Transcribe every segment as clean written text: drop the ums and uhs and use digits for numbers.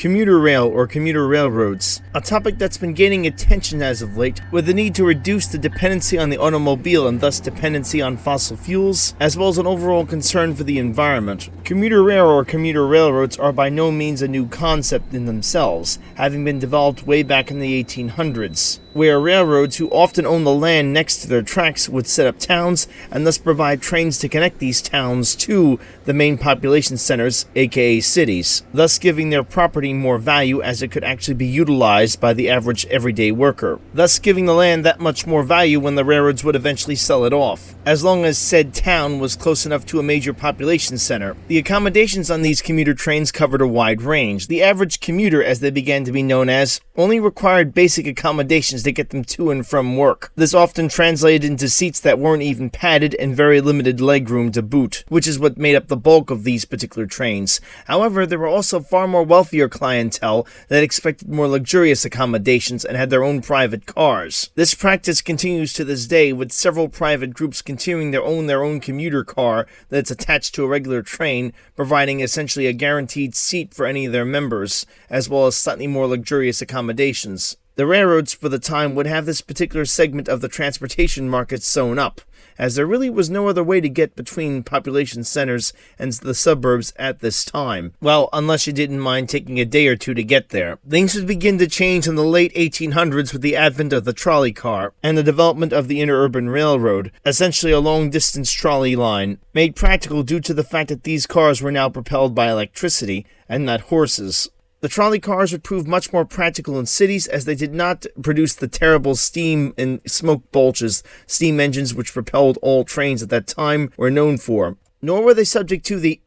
Commuter rail or commuter railroads, a topic that's been gaining attention as of late, with the need to reduce the dependency on the automobile and thus dependency on fossil fuels, as well as an overall concern for the environment. Commuter rail or commuter railroads are by no means a new concept in themselves, having been developed way back in the 1800s, where railroads who often own the land next to their tracks would set up towns and thus provide trains to connect these towns to the main population centers, aka cities, thus giving their property more value as it could actually be utilized by the average everyday worker, thus giving the land that much more value when the railroads would eventually sell it off, as long as said town was close enough to a major population center. The accommodations on these commuter trains covered a wide range. The average commuter, as they began to be known as, only required basic accommodations to get them to and from work. This often translated into seats that weren't even padded and very limited legroom to boot, which is what made up the bulk of these particular trains. However, there were also far more wealthier clientele that expected more luxurious accommodations and had their own private cars. This practice continues to this day, with several private groups continuing to own their own commuter car that's attached to a regular train, providing essentially a guaranteed seat for any of their members, as well as slightly more luxurious accommodations. The railroads for the time would have this particular segment of the transportation market sewn up, as there really was no other way to get between population centers and the suburbs at this time. Well, unless you didn't mind taking a day or two to get there. Things would begin to change in the late 1800s with the advent of the trolley car and the development of the interurban railroad, essentially a long-distance trolley line, made practical due to the fact that these cars were now propelled by electricity and not horses. The trolley cars would prove much more practical in cities, as they did not produce the terrible steam and smoke bulges steam engines which propelled all trains at that time were known for. Nor were they subject to the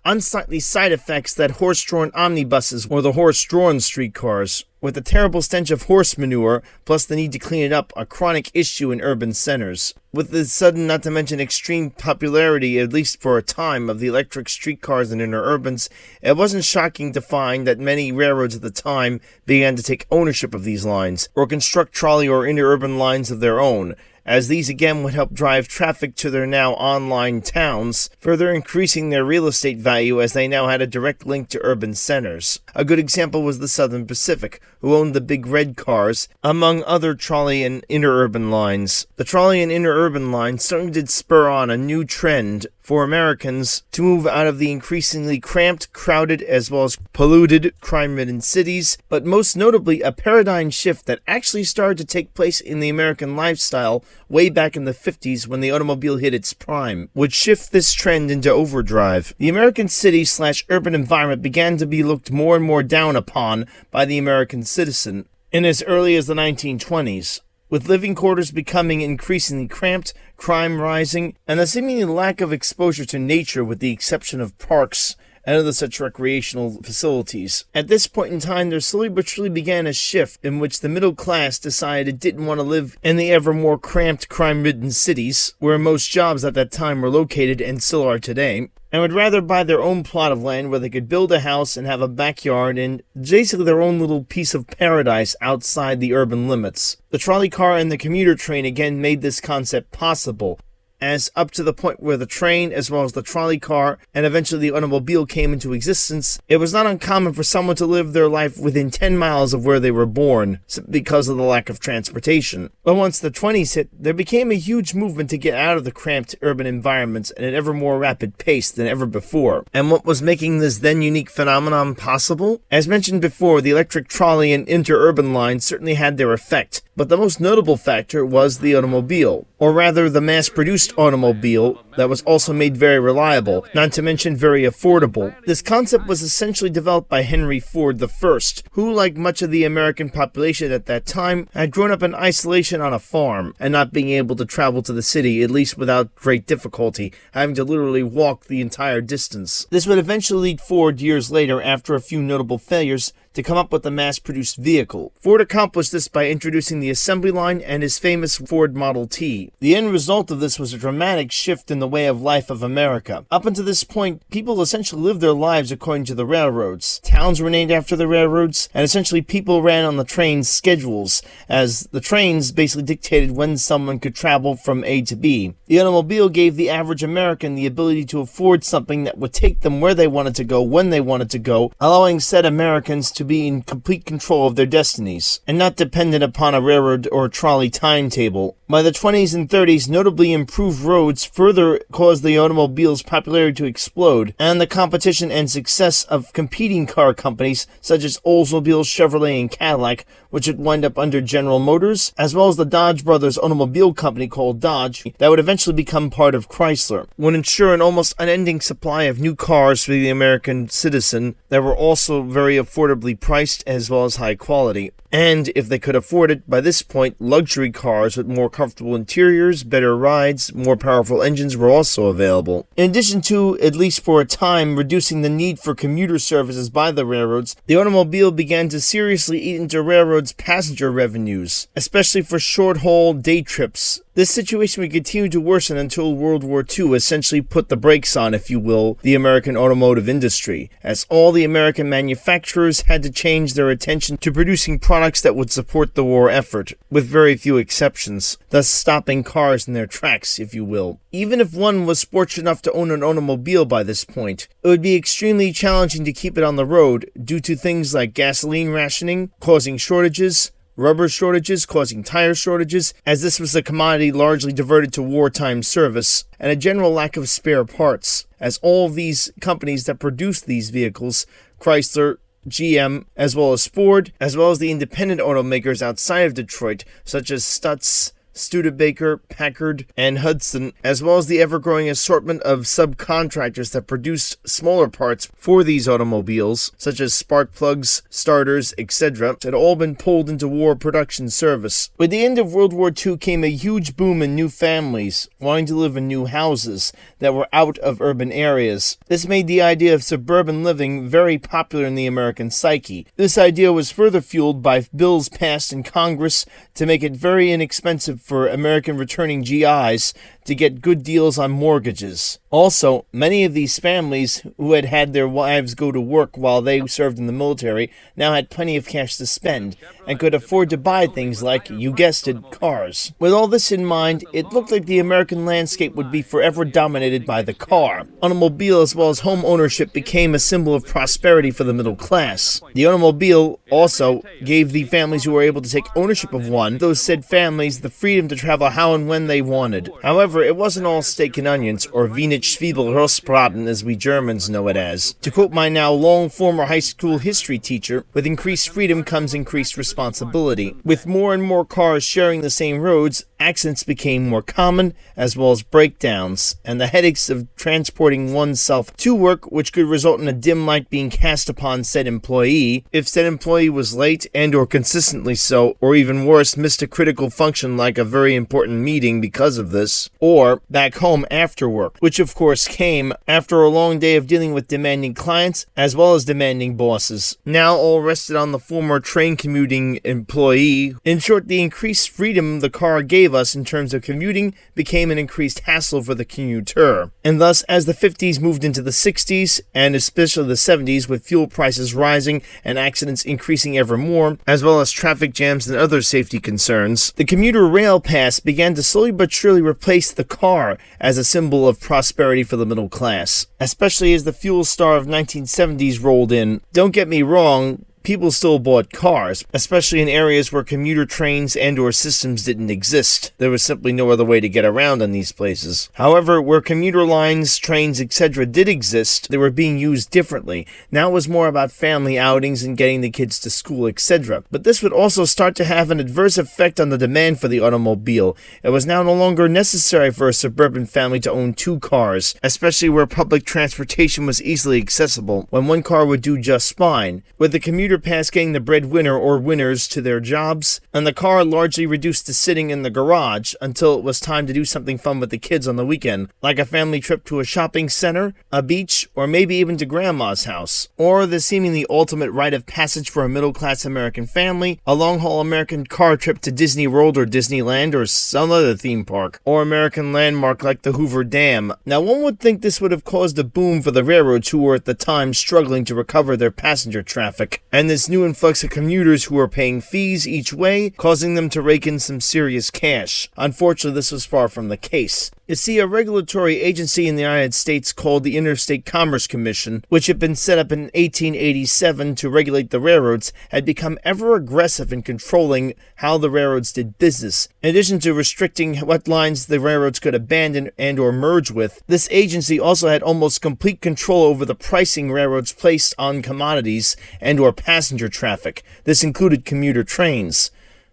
unsightly side effects that horse-drawn omnibuses or the horse-drawn streetcars, with the terrible stench of horse manure, plus the need to clean it up, a chronic issue in urban centers. With the sudden, not to mention extreme popularity, at least for a time, of the electric streetcars in interurbans, it wasn't shocking to find that many railroads at the time began to take ownership of these lines, or construct trolley or interurban lines of their own, as these again would help drive traffic to their now online towns, further increasing their real estate value as they now had a direct link to urban centers. A good example was the Southern Pacific, who owned the Big Red cars, among other trolley and interurban lines. The trolley and interurban lines certainly did spur on a new trend for Americans to move out of the increasingly cramped, crowded, as well as polluted, crime-ridden cities, but most notably a paradigm shift that actually started to take place in the American lifestyle way back in the 50s when the automobile hit its prime, would shift this trend into overdrive. The American city/urban environment began to be looked more and more down upon by the American citizen in as early as the 1920s. With living quarters becoming increasingly cramped, crime rising, and a seeming lack of exposure to nature with the exception of parks and other such recreational facilities. At this point in time, there slowly but surely began a shift in which the middle class decided it didn't want to live in the ever more cramped, crime-ridden cities, where most jobs at that time were located and still are today, and would rather buy their own plot of land where they could build a house and have a backyard and basically their own little piece of paradise outside the urban limits. The trolley car and the commuter train again made this concept possible, as up to the point where the train, as well as the trolley car, and eventually the automobile came into existence, it was not uncommon for someone to live their life within 10 miles of where they were born, because of the lack of transportation. But once the 20s hit, there became a huge movement to get out of the cramped urban environments at an ever more rapid pace than ever before. And what was making this then unique phenomenon possible? As mentioned before, the electric trolley and interurban lines certainly had their effect, but the most notable factor was the automobile, or rather the mass-produced automobile that was also made very reliable, not to mention very affordable. This concept was essentially developed by Henry Ford I, who, like much of the American population at that time, had grown up in isolation on a farm, and not being able to travel to the city, at least without great difficulty, having to literally walk the entire distance. This would eventually lead Ford years later, after a few notable failures, to come up with a mass-produced vehicle. Ford accomplished this by introducing the assembly line and his famous Ford Model T. The end result of this was a dramatic shift in the way of life of America. Up until this point, people essentially lived their lives according to the railroads. Towns were named after the railroads, and essentially people ran on the train's schedules, as the trains basically dictated when someone could travel from A to B. The automobile gave the average American the ability to afford something that would take them where they wanted to go, when they wanted to go, allowing said Americans to be in complete control of their destinies, and not dependent upon a railroad or trolley timetable. By the 20s and 30s, notably improved roads further caused the automobile's popularity to explode, and the competition and success of competing car companies such as Oldsmobile, Chevrolet, and Cadillac, which would wind up under General Motors, as well as the Dodge Brothers automobile company called Dodge, that would eventually become part of Chrysler, would ensure an almost unending supply of new cars for the American citizen that were also very affordably priced as well as high quality. And, if they could afford it, by this point, luxury cars with more comfortable interiors, better rides, more powerful engines were also available. In addition to, at least for a time, reducing the need for commuter services by the railroads, the automobile began to seriously eat into railroads' passenger revenues, especially for short-haul day trips. This situation would continue to worsen until World War II essentially put the brakes on, if you will, the American automotive industry, as all the American manufacturers had to change their attention to producing products that would support the war effort, with very few exceptions, thus stopping cars in their tracks, if you will. Even if one was fortunate enough to own an automobile by this point, it would be extremely challenging to keep it on the road due to things like gasoline rationing, causing shortages, rubber shortages causing tire shortages, as this was a commodity largely diverted to wartime service, and a general lack of spare parts, as all of these companies that produced these vehicles, Chrysler, GM, as well as Ford, as well as the independent automakers outside of Detroit, such as Stutz, Studebaker, Packard, and Hudson, as well as the ever-growing assortment of subcontractors that produced smaller parts for these automobiles, such as spark plugs, starters, etc., had all been pulled into war production service. With the end of World War II came a huge boom in new families wanting to live in new houses that were out of urban areas. This made the idea of suburban living very popular in the American psyche. This idea was further fueled by bills passed in Congress to make it very inexpensive for American returning GIs to get good deals on mortgages. Also, many of these families who had had their wives go to work while they served in the military now had plenty of cash to spend and could afford to buy things like, you guessed it, cars. With all this in mind, it looked like the American landscape would be forever dominated by the car. Automobile as well as home ownership became a symbol of prosperity for the middle class. The automobile also gave the families who were able to take ownership of one, those said families, the freedom to travel how and when they wanted. However, it wasn't all steak and onions, or Wiener Zwiebelrostbraten as we Germans know it as. To quote my now long former high school history teacher, with increased freedom comes increased responsibility. With more and more cars sharing the same roads, accidents became more common, as well as breakdowns, and the headaches of transporting oneself to work, which could result in a dim light being cast upon said employee, if said employee was late and or consistently so, or even worse, missed a critical function like a very important meeting because of this, or back home after work, which of course came after a long day of dealing with demanding clients as well as demanding bosses. Now all rested on the former train commuting employee. In short, the increased freedom the car gave us in terms of commuting became an increased hassle for the commuter. And thus, as the 50s moved into the 60s, and especially the 70s, with fuel prices rising and accidents increasing ever more, as well as traffic jams and other safety concerns, the commuter rail pass began to slowly but surely replace the car as a symbol of prosperity for the middle class, especially as the fuel star of 1970s rolled in. Don't get me wrong, people still bought cars, especially in areas where commuter trains and or systems didn't exist. There was simply no other way to get around in these places. However, where commuter lines, trains, etc. did exist, they were being used differently. Now it was more about family outings and getting the kids to school, etc. But this would also start to have an adverse effect on the demand for the automobile. It was now no longer necessary for a suburban family to own two cars, especially where public transportation was easily accessible, when one car would do just fine. With the commuter past getting the breadwinner or winners to their jobs, and the car largely reduced to sitting in the garage until it was time to do something fun with the kids on the weekend, like a family trip to a shopping center, a beach, or maybe even to grandma's house. Or the seemingly ultimate rite of passage for a middle-class American family, a long-haul American car trip to Disney World or Disneyland or some other theme park, or American landmark like the Hoover Dam. Now, one would think this would have caused a boom for the railroads, who were at the time struggling to recover their passenger traffic, and this new influx of commuters who were paying fees each way, causing them to rake in some serious cash. Unfortunately, this was far from the case. You see, a regulatory agency in the United States called the Interstate Commerce Commission, which had been set up in 1887 to regulate the railroads, had become ever aggressive in controlling how the railroads did business. In addition to restricting what lines the railroads could abandon and or merge with, this agency also had almost complete control over the pricing railroads placed on commodities and or passenger traffic. This included commuter trains.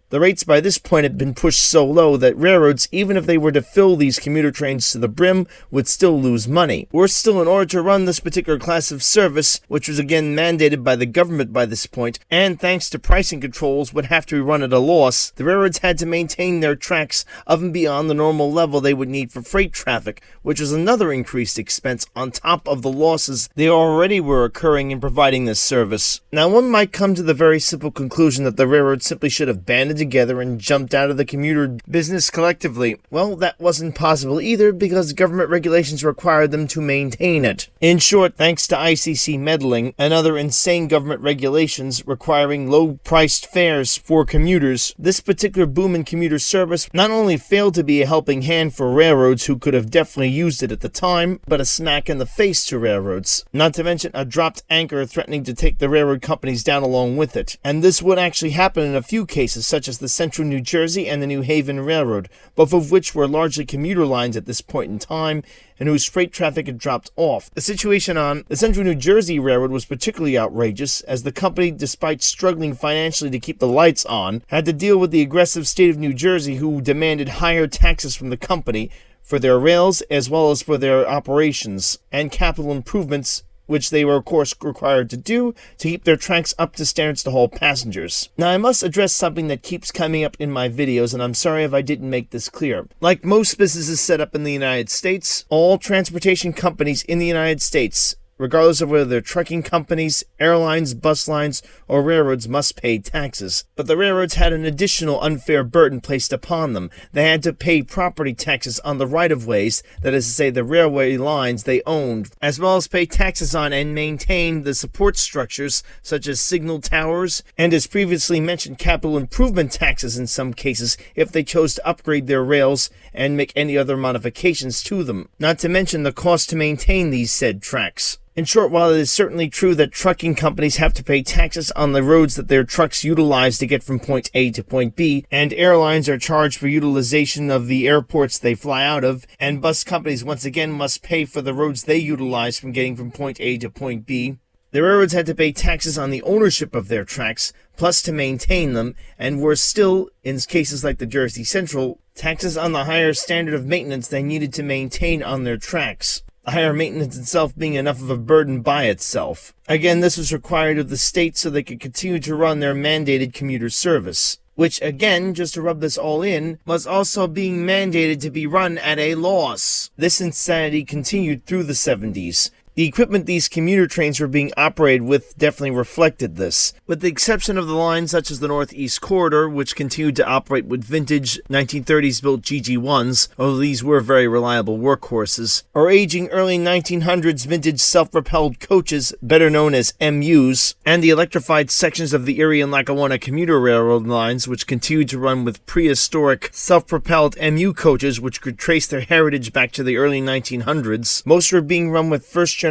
The rates by this point had been pushed so low that railroads, even if they were to fill these commuter trains to the brim, would still lose money. Worse still, in order to run this particular class of service, which was again mandated by the government by this point, and thanks to pricing controls would have to be run at a loss, the railroads had to maintain their tracks up and beyond the normal level they would need for freight traffic, which was another increased expense on top of the losses they already were occurring in providing this service. Now, one might come to the very simple conclusion that the railroads simply should have banded together and jumped out of the commuter business collectively. Well, that wasn't possible either, because government regulations required them to maintain it. In short, thanks to ICC meddling and other insane government regulations requiring low-priced fares for commuters, this particular boom in commuter service not only failed to be a helping hand for railroads who could have definitely used it at the time, but a smack in the face to railroads. Not to mention a dropped anchor threatening to take the railroad companies down along with it. And this would actually happen in a few cases, such as the Central New Jersey and the New Haven Railroad, both of which were largely commuter lines at this point in time, and whose freight traffic had dropped off. The situation on the Central New Jersey Railroad was particularly outrageous, as the company, despite struggling financially to keep the lights on, had to deal with the aggressive state of New Jersey, who demanded higher taxes from the company for their rails as well as for their operations, and capital improvements, which they were of course required to do to keep their tracks up to standards to haul passengers. Now, I must address something that keeps coming up in my videos, and I'm sorry if I didn't make this clear. Like most businesses set up in the United States, all transportation companies in the United States, regardless of whether they're trucking companies, airlines, bus lines, or railroads, must pay taxes. But the railroads had an additional unfair burden placed upon them. They had to pay property taxes on the right-of-ways, that is to say the railway lines they owned, as well as pay taxes on and maintain the support structures such as signal towers, and as previously mentioned, capital improvement taxes in some cases if they chose to upgrade their rails and make any other modifications to them. Not to mention the cost to maintain these said tracks. In short, while it is certainly true that trucking companies have to pay taxes on the roads that their trucks utilize to get from point A to point B, and airlines are charged for utilization of the airports they fly out of, and bus companies once again must pay for the roads they utilize from getting from point A to point B, the railroads had to pay taxes on the ownership of their tracks, plus to maintain them, and were still, in cases like the Jersey Central, taxes on the higher standard of maintenance they needed to maintain on their tracks. The higher maintenance itself being enough of a burden by itself. Again, this was required of the state so they could continue to run their mandated commuter service, which again, just to rub this all in, was also being mandated to be run at a loss. This insanity continued through the 70s. The equipment these commuter trains were being operated with definitely reflected this, with the exception of the lines such as the Northeast Corridor, which continued to operate with vintage 1930s built GG1s, although these were very reliable workhorses, or aging early 1900s vintage self-propelled coaches, better known as MUs, and the electrified sections of the Erie and Lackawanna commuter railroad lines, which continued to run with prehistoric self-propelled MU coaches, which could trace their heritage back to the early 1900s. Most were being run with first-generation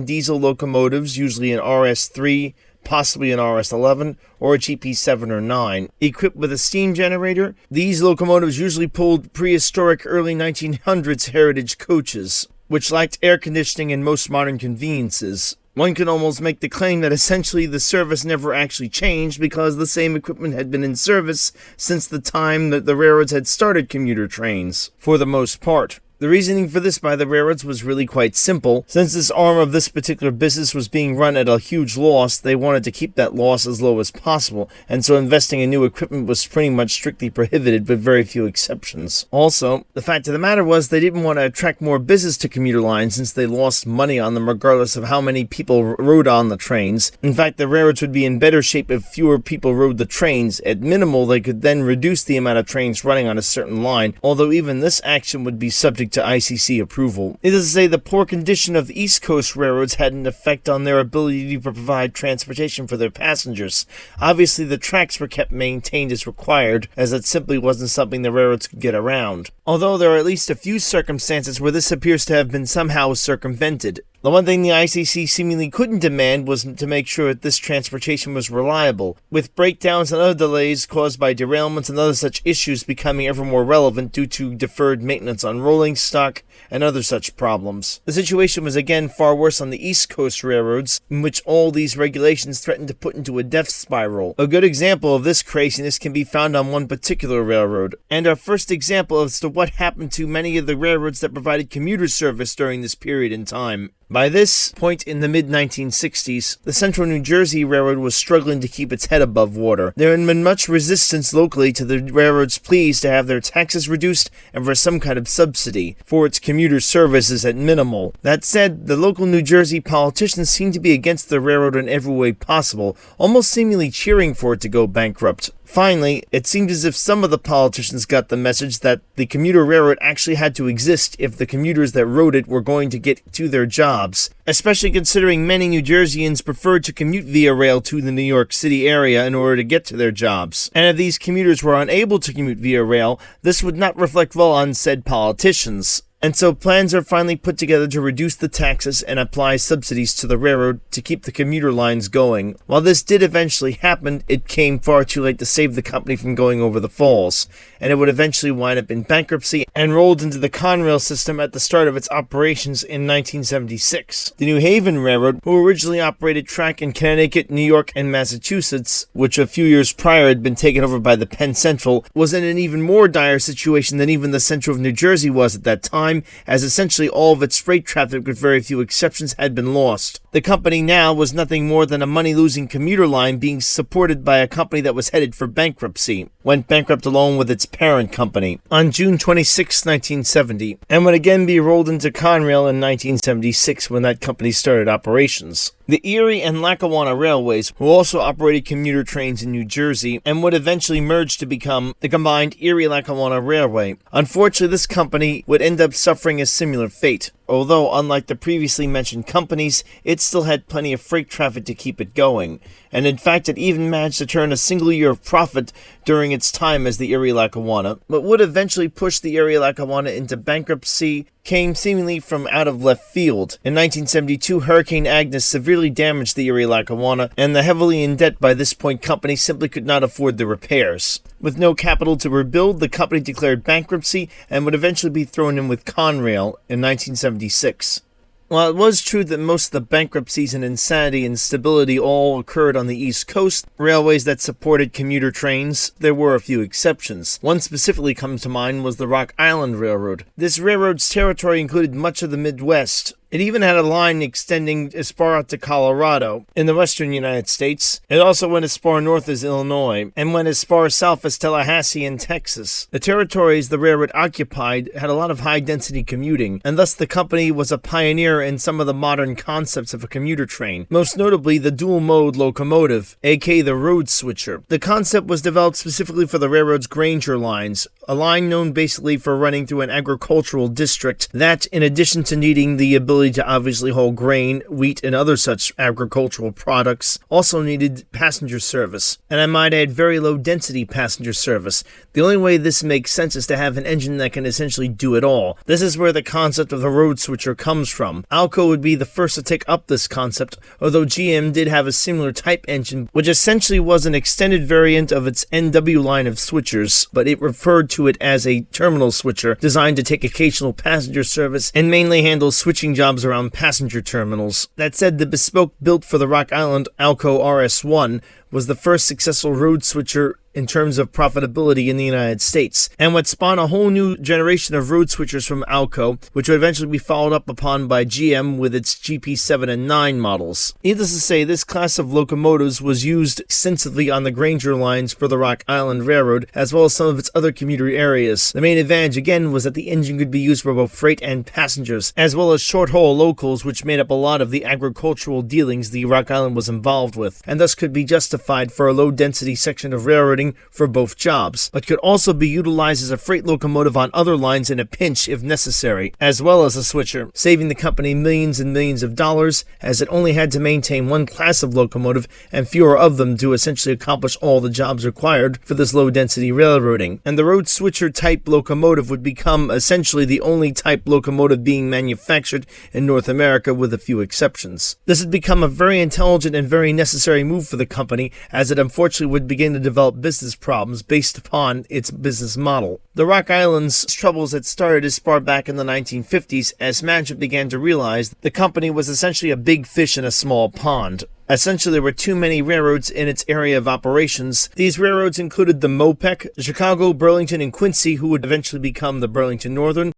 diesel locomotives, usually an RS3, possibly an RS11, or a GP7 or 9. Equipped with a steam generator, these locomotives usually pulled prehistoric early 1900s heritage coaches, which lacked air conditioning and most modern conveniences. One can almost make the claim that essentially the service never actually changed because the same equipment had been in service since the time that the railroads had started commuter trains, for the most part. The reasoning for this by the railroads was really quite simple. Since this arm of this particular business was being run at a huge loss, they wanted to keep that loss as low as possible, and so investing in new equipment was pretty much strictly prohibited with very few exceptions. Also, the fact of the matter was they didn't want to attract more business to commuter lines since they lost money on them regardless of how many people rode on the trains. In fact, the railroads would be in better shape if fewer people rode the trains. At minimal, they could then reduce the amount of trains running on a certain line, although even this action would be subject to ICC approval. Needless to say, the poor condition of the East Coast railroads had an effect on their ability to provide transportation for their passengers. Obviously, the tracks were kept maintained as required, as that simply wasn't something the railroads could get around. Although there are at least a few circumstances where this appears to have been somehow circumvented. The one thing the ICC seemingly couldn't demand was to make sure that this transportation was reliable, with breakdowns and other delays caused by derailments and other such issues becoming ever more relevant due to deferred maintenance on rolling stock and other such problems. The situation was again far worse on the East Coast railroads, in which all these regulations threatened to put into a death spiral. A good example of this craziness can be found on one particular railroad, and our first example as to what happened to many of the railroads that provided commuter service during this period in time. By this point in the mid-1960s, the Central New Jersey Railroad was struggling to keep its head above water. There had been much resistance locally to the railroad's pleas to have their taxes reduced and for some kind of subsidy for its commuter services at minimal. That said, the local New Jersey politicians seemed to be against the railroad in every way possible, almost seemingly cheering for it to go bankrupt. Finally, it seemed as if some of the politicians got the message that the commuter railroad actually had to exist if the commuters that rode it were going to get to their jobs, especially considering many New Jerseyans preferred to commute via rail to the New York City area in order to get to their jobs. And if these commuters were unable to commute via rail, this would not reflect well on said politicians. And so plans are finally put together to reduce the taxes and apply subsidies to the railroad to keep the commuter lines going. While this did eventually happen, it came far too late to save the company from going over the falls, and it would eventually wind up in bankruptcy and rolled into the Conrail system at the start of its operations in 1976. The New Haven Railroad, who originally operated track in Connecticut, New York, and Massachusetts, which a few years prior had been taken over by the Penn Central, was in an even more dire situation than even the Central of New Jersey was at that time, as essentially all of its freight traffic, with very few exceptions, had been lost. The company now was nothing more than a money-losing commuter line being supported by a company that was headed for bankruptcy. Went bankrupt along with its parent company on June 26, 1970, and would again be rolled into Conrail in 1976 when that company started operations. The Erie and Lackawanna Railways, who also operated commuter trains in New Jersey, and would eventually merge to become the combined Erie-Lackawanna Railway. Unfortunately, this company would end up suffering a similar fate. Although, unlike the previously mentioned companies, it still had plenty of freight traffic to keep it going, and in fact it even managed to turn a single year of profit during its time as the Erie-Lackawanna, but would eventually push the Erie-Lackawanna into bankruptcy, came seemingly from out of left field. In 1972, Hurricane Agnes severely damaged the Erie-Lackawanna, and the heavily in debt by this point company simply could not afford the repairs. With no capital to rebuild, the company declared bankruptcy and would eventually be thrown in with Conrail in 1976. While it was true that most of the bankruptcies and insanity and instability all occurred on the East Coast, railways that supported commuter trains, there were a few exceptions. One specifically comes to mind was the Rock Island Railroad. This railroad's territory included much of the Midwest. It even had a line extending as far out to Colorado in the western United States. It also went as far north as Illinois and went as far south as Tallahassee in Texas. The territories the railroad occupied had a lot of high-density commuting, and thus the company was a pioneer in some of the modern concepts of a commuter train, most notably the dual-mode locomotive, aka the road switcher. The concept was developed specifically for the railroad's Granger lines, a line known basically for running through an agricultural district that, in addition to needing the ability to obviously haul grain, wheat, and other such agricultural products, also needed passenger service. And I might add, very low density passenger service. The only way this makes sense is to have an engine that can essentially do it all. This is where the concept of the road switcher comes from. Alco would be the first to take up this concept, although GM did have a similar type engine, which essentially was an extended variant of its NW line of switchers, but it referred to it as a terminal switcher designed to take occasional passenger service and mainly handle switching jobs around passenger terminals. That said, the bespoke built for the Rock Island Alco RS-1 was the first successful road switcher in terms of profitability in the United States, and would spawn a whole new generation of road switchers from Alco, which would eventually be followed up upon by GM with its GP7 and 9 models. Needless to say, this class of locomotives was used extensively on the Granger lines for the Rock Island Railroad, as well as some of its other commuter areas. The main advantage, again, was that the engine could be used for both freight and passengers, as well as short-haul locals, which made up a lot of the agricultural dealings the Rock Island was involved with, and thus could be justified for a low-density section of railroading for both jobs, but could also be utilized as a freight locomotive on other lines in a pinch if necessary, as well as a switcher, saving the company millions and millions of dollars, as it only had to maintain one class of locomotive and fewer of them to essentially accomplish all the jobs required for this low-density railroading. And the road switcher type locomotive would become essentially the only type locomotive being manufactured in North America, with a few exceptions. This had become a very intelligent and very necessary move for the company, as it unfortunately would begin to develop business problems based upon its business model. The Rock Island's troubles had started as far back in the 1950s, as management began to realize the company was essentially a big fish in a small pond. Essentially, there were too many railroads in its area of operations. These railroads included the MOPEC, Chicago, Burlington, and Quincy, who would eventually become the Burlington Northern,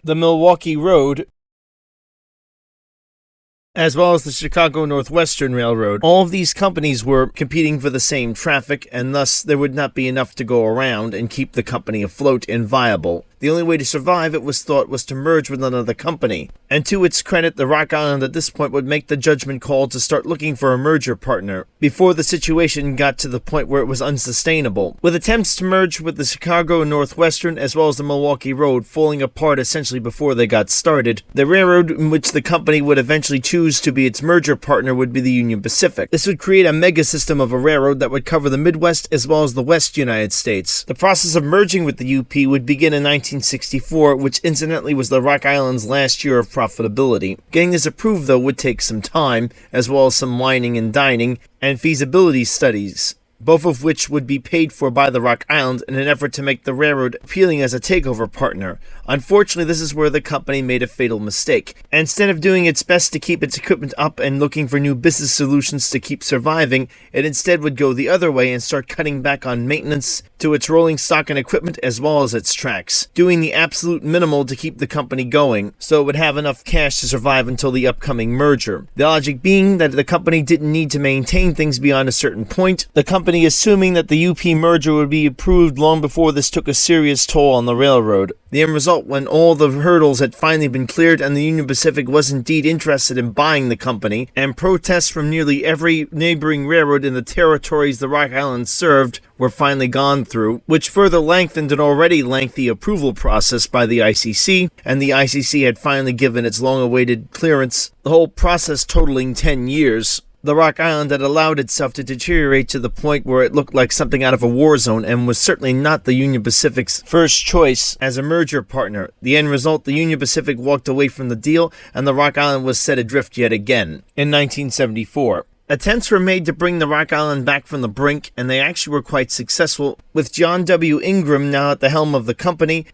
the Milwaukee Road, as well as the Chicago Northwestern Railroad. All of these companies were competing for the same traffic, and thus there would not be enough to go around and keep the company afloat and viable. The only way to survive, it was thought, was to merge with another company. And to its credit, the Rock Island at this point would make the judgment call to start looking for a merger partner, before the situation got to the point where it was unsustainable. With attempts to merge with the Chicago Northwestern as well as the Milwaukee Road falling apart essentially before they got started, the railroad in which the company would eventually choose to be its merger partner would be the Union Pacific. This would create a mega system of a railroad that would cover the Midwest as well as the West United States. The process of merging with the UP would begin in 1964, which incidentally was the Rock Island's last year of profitability. Getting this approved, though, would take some time, as well as some wining and dining and feasibility studies, both of which would be paid for by the Rock Island in an effort to make the railroad appealing as a takeover partner. Unfortunately, this is where the company made a fatal mistake. Instead of doing its best to keep its equipment up and looking for new business solutions to keep surviving, it instead would go the other way and start cutting back on maintenance to its rolling stock and equipment as well as its tracks, doing the absolute minimal to keep the company going, so it would have enough cash to survive until the upcoming merger. The logic being that the company didn't need to maintain things beyond a certain point, the company assuming that the UP merger would be approved long before this took a serious toll on the railroad. The end result, when all the hurdles had finally been cleared and the Union Pacific was indeed interested in buying the company, and protests from nearly every neighboring railroad in the territories the Rock Island served were finally gone through, which further lengthened an already lengthy approval process by the ICC, and the ICC had finally given its long-awaited clearance, the whole process totaling 10 years. The Rock Island had allowed itself to deteriorate to the point where it looked like something out of a war zone and was certainly not the Union Pacific's first choice as a merger partner. The end result, the Union Pacific walked away from the deal and the Rock Island was set adrift yet again in 1974. Attempts were made to bring the Rock Island back from the brink, and they actually were quite successful. With John W. Ingram now at the helm of the company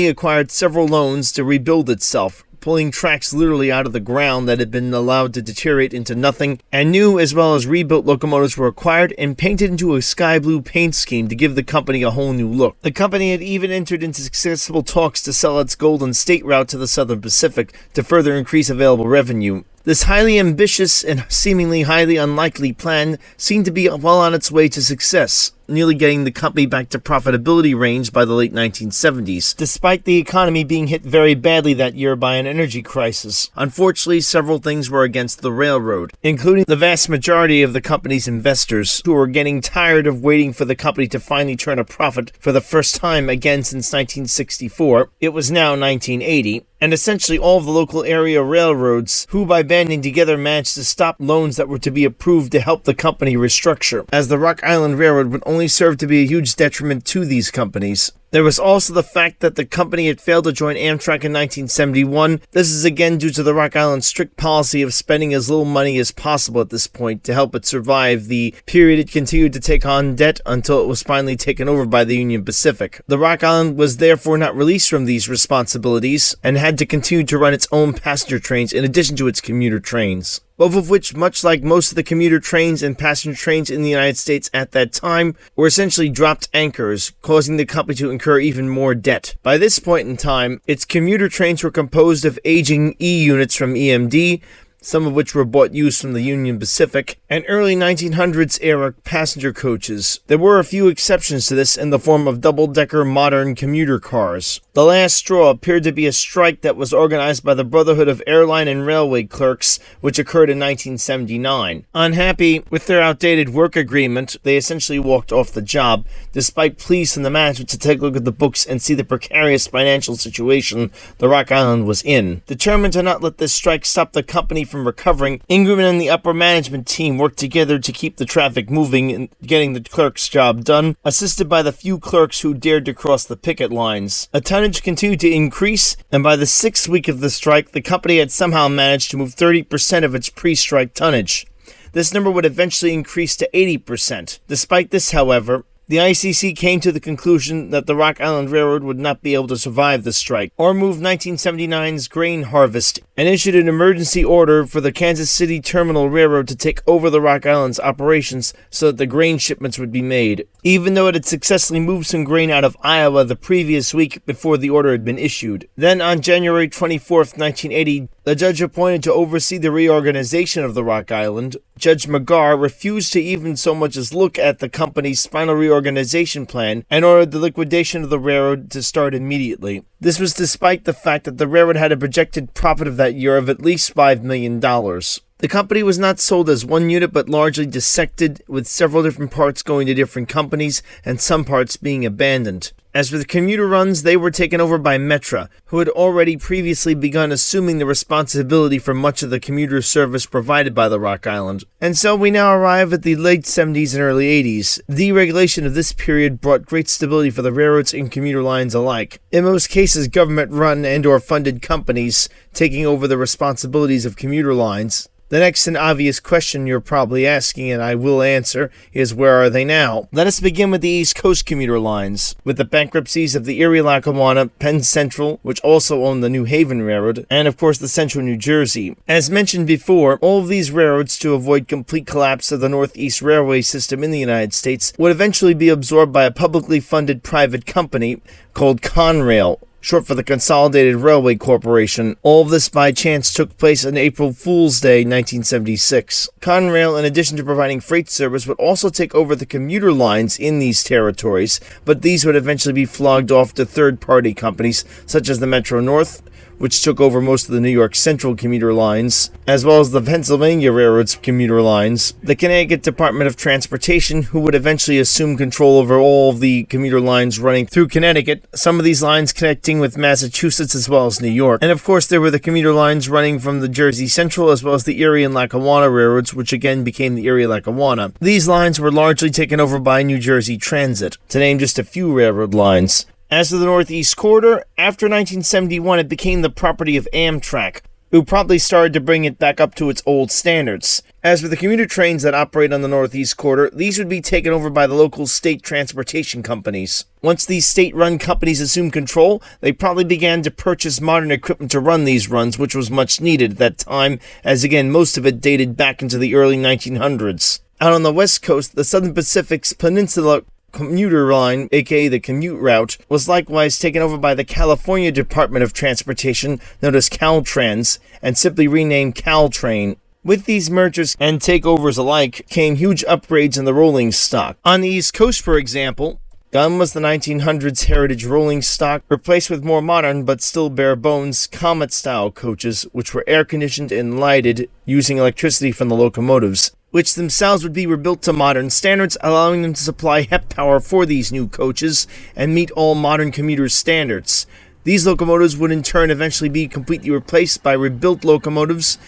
acquired several loans to rebuild itself, pulling tracks literally out of the ground that had been allowed to deteriorate into nothing, and new as well as rebuilt locomotives were acquired and painted into a sky blue paint scheme to give the company a whole new look. The company had even entered into successful talks to sell its Golden State route to the Southern Pacific to further increase available revenue. This highly ambitious and seemingly highly unlikely plan seemed to be well on its way to success, nearly getting the company back to profitability range by the late 1970s, despite the economy being hit very badly that year by an energy crisis. Unfortunately, several things were against the railroad, including the vast majority of the company's investors, who were getting tired of waiting for the company to finally turn a profit for the first time again since 1964. It was now 1980. And essentially all of the local area railroads, who by banding together managed to stop loans that were to be approved to help the company restructure, as the Rock Island Railroad would only serve to be a huge detriment to these companies. There was also the fact that the company had failed to join Amtrak in 1971. This is again due to the Rock Island's strict policy of spending as little money as possible at this point to help it survive the period it continued to take on debt until it was finally taken over by the Union Pacific. The Rock Island was therefore not released from these responsibilities and had to continue to run its own passenger trains in addition to its commuter trains. both of which, much like most of the commuter trains and passenger trains in the United States at that time, were essentially dropped anchors, causing the company to incur even more debt. By this point in time, its commuter trains were composed of aging E units from EMD, some of which were bought used from the Union Pacific, and early 1900s era passenger coaches. There were a few exceptions to this in the form of double-decker modern commuter cars. The last straw appeared to be a strike that was organized by the Brotherhood of Airline and Railway Clerks, which occurred in 1979. Unhappy with their outdated work agreement, they essentially walked off the job, despite pleas from the management to take a look at the books and see the precarious financial situation the Rock Island was in. Determined to not let this strike stop the company from recovering, Ingram and the upper management team worked together to keep the traffic moving and getting the clerks' job done, assisted by the few clerks who dared to cross the picket lines. Tonnage continued to increase, and by the 6th week of the strike, the company had somehow managed to move 30% of its pre-strike tonnage. This number would eventually increase to 80%. Despite this, however, the ICC came to the conclusion that the Rock Island Railroad would not be able to survive the strike, or move 1979's grain harvest, and issued an emergency order for the Kansas City Terminal Railroad to take over the Rock Island's operations so that the grain shipments would be made, even though it had successfully moved some grain out of Iowa the previous week before the order had been issued. Then, on January 24th, 1980, the judge appointed to oversee the reorganization of the Rock Island, Judge McGarr, refused to even so much as look at the company's final reorganization plan and ordered the liquidation of the railroad to start immediately. This was despite the fact that the railroad had a projected profit of that year of at least $5 million. The company was not sold as one unit but largely dissected, with several different parts going to different companies and some parts being abandoned. As for the commuter runs, they were taken over by Metra, who had already previously begun assuming the responsibility for much of the commuter service provided by the Rock Island. And so we now arrive at the late 70s and early 80s. Deregulation of this period brought great stability for the railroads and commuter lines alike. In most cases, government-run and or funded companies taking over the responsibilities of commuter lines. The next and obvious question you're probably asking, and I will answer, is where are they now? Let us begin with the East Coast commuter lines, with the bankruptcies of the Erie-Lackawanna, Penn Central, which also owned the New Haven Railroad, and of course the Central New Jersey. As mentioned before, all of these railroads, to avoid complete collapse of the Northeast Railway system in the United States, would eventually be absorbed by a publicly funded private company called Conrail, short for the Consolidated Railway Corporation. All of this by chance took place on April Fool's Day, 1976. Conrail, in addition to providing freight service, would also take over the commuter lines in these territories, but these would eventually be flogged off to third-party companies, such as the Metro North, which took over most of the New York Central commuter lines, as well as the Pennsylvania Railroad's commuter lines, the Connecticut Department of Transportation, who would eventually assume control over all of the commuter lines running through Connecticut, some of these lines connecting with Massachusetts as well as New York. And of course there were the commuter lines running from the Jersey Central as well as the Erie and Lackawanna Railroads, which again became the Erie-Lackawanna. These lines were largely taken over by New Jersey Transit, to name just a few railroad lines. As for the Northeast Corridor, after 1971 it became the property of Amtrak, who promptly started to bring it back up to its old standards. As for the commuter trains that operate on the Northeast Corridor, these would be taken over by the local state transportation companies. Once these state-run companies assumed control, they probably began to purchase modern equipment to run these runs, which was much needed at that time, as again most of it dated back into the early 1900s. Out on the West Coast, the Southern Pacific's Peninsula commuter line, aka the commute route, was likewise taken over by the California Department of Transportation, known as Caltrans, and simply renamed Caltrain. With these mergers and takeovers alike came huge upgrades in the rolling stock. On the East Coast, for example, gone was the 1900s heritage rolling stock, replaced with more modern but still bare bones Comet-style coaches, which were air-conditioned and lighted using electricity from the locomotives, which themselves would be rebuilt to modern standards, allowing them to supply HEP power for these new coaches and meet all modern commuters' standards. These locomotives would in turn eventually be completely replaced by rebuilt locomotives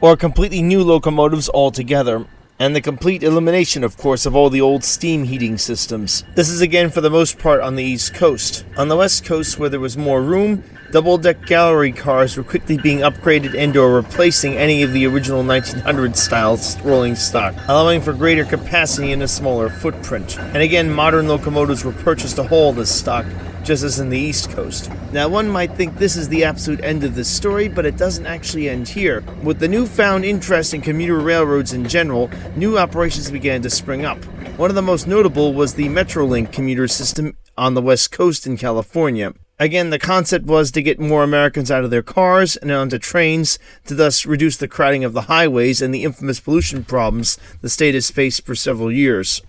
or completely new locomotives altogether, and the complete elimination, of course, of all the old steam heating systems. This is again for the most part on the East Coast. On the West Coast, where there was more room, double-deck gallery cars were quickly being upgraded and or replacing any of the original 1900s-style rolling stock, allowing for greater capacity in a smaller footprint. And again, modern locomotives were purchased to haul this stock just as in the East Coast. Now, one might think this is the absolute end of this story, but it doesn't actually end here. With the newfound interest in commuter railroads in general, new operations began to spring up. One of the most notable was the Metrolink commuter system on the West Coast in California. Again, the concept was to get more Americans out of their cars and onto trains to thus reduce the crowding of the highways and the infamous pollution problems the state has faced for several years.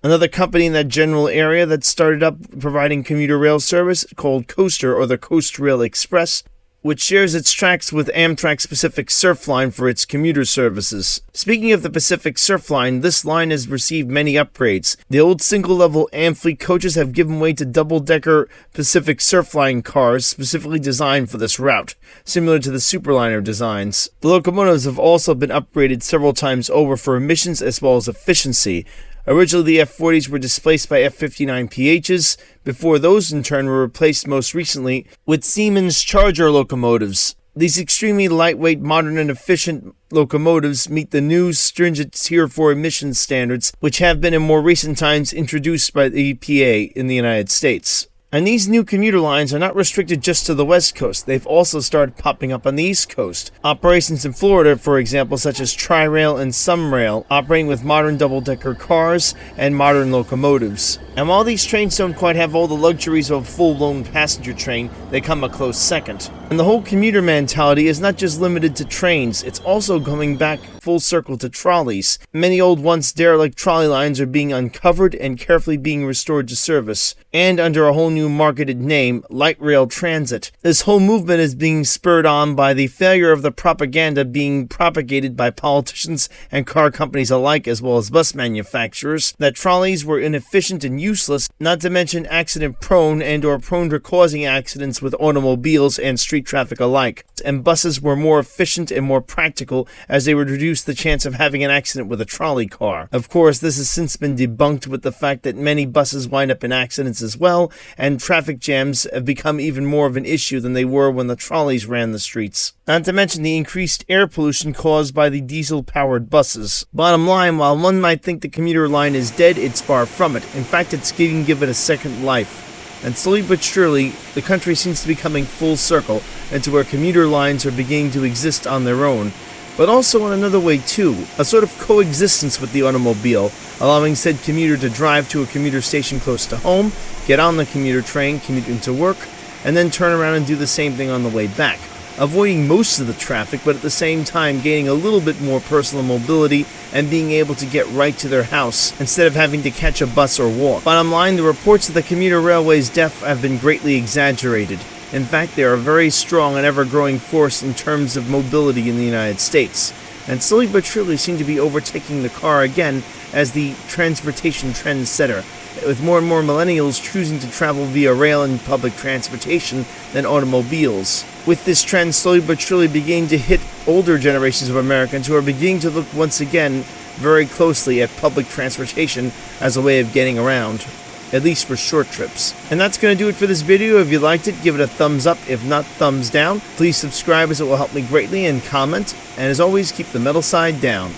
Another company in that general area that started up providing commuter rail service called Coaster, or the Coast Rail Express, which shares its tracks with Amtrak's Pacific Surf Line for its commuter services. Speaking of the Pacific Surf Line, this line has received many upgrades. The old single-level Amfleet coaches have given way to double-decker Pacific Surf Line cars specifically designed for this route, similar to the Superliner designs. The locomotives have also been upgraded several times over for emissions as well as efficiency. Originally, the F-40s were displaced by F-59PHs, before those in turn were replaced most recently with Siemens Charger locomotives. These extremely lightweight, modern, and efficient locomotives meet the new stringent Tier 4 emissions standards, which have been in more recent times introduced by the EPA in the United States. And these new commuter lines are not restricted just to the West Coast. They've also started popping up on the East Coast. Operations in Florida, for example, such as Tri-Rail and SumRail, operating with modern double-decker cars and modern locomotives. And while these trains don't quite have all the luxuries of a full-blown passenger train, they come a close second. And the whole commuter mentality is not just limited to trains, it's also coming back full circle to trolleys. Many old once derelict trolley lines are being uncovered and carefully being restored to service, and under a whole new marketed name, light rail transit. This whole movement is being spurred on by the failure of the propaganda being propagated by politicians and car companies alike, as well as bus manufacturers, that trolleys were inefficient and useless, not to mention accident prone and or prone to causing accidents with automobiles and street traffic alike, and buses were more efficient and more practical as they would reduce the chance of having an accident with a trolley car. Of course, this has since been debunked with the fact that many buses wind up in accidents as well, and traffic jams have become even more of an issue than they were when the trolleys ran the streets. Not to mention the increased air pollution caused by the diesel-powered buses. Bottom line, while one might think the commuter line is dead, it's far from it. In fact, it's getting given a second life. And slowly but surely, the country seems to be coming full circle into where commuter lines are beginning to exist on their own, but also in another way too, a sort of coexistence with the automobile, allowing said commuter to drive to a commuter station close to home, get on the commuter train, commute into work, and then turn around and do the same thing on the way back, avoiding most of the traffic, but at the same time gaining a little bit more personal mobility and being able to get right to their house instead of having to catch a bus or walk. Bottom line, the reports of the commuter railway's death have been greatly exaggerated. In fact, they are a very strong and ever-growing force in terms of mobility in the United States, and slowly but surely seem to be overtaking the car again as the transportation trendsetter, with more and more millennials choosing to travel via rail and public transportation than automobiles. With this trend slowly but surely beginning to hit older generations of Americans who are beginning to look once again very closely at public transportation as a way of getting around, at least for short trips. And that's going to do it for this video. If you liked it, give it a thumbs up. If not, thumbs down. Please subscribe as it will help me greatly, and comment. And as always, keep the metal side down.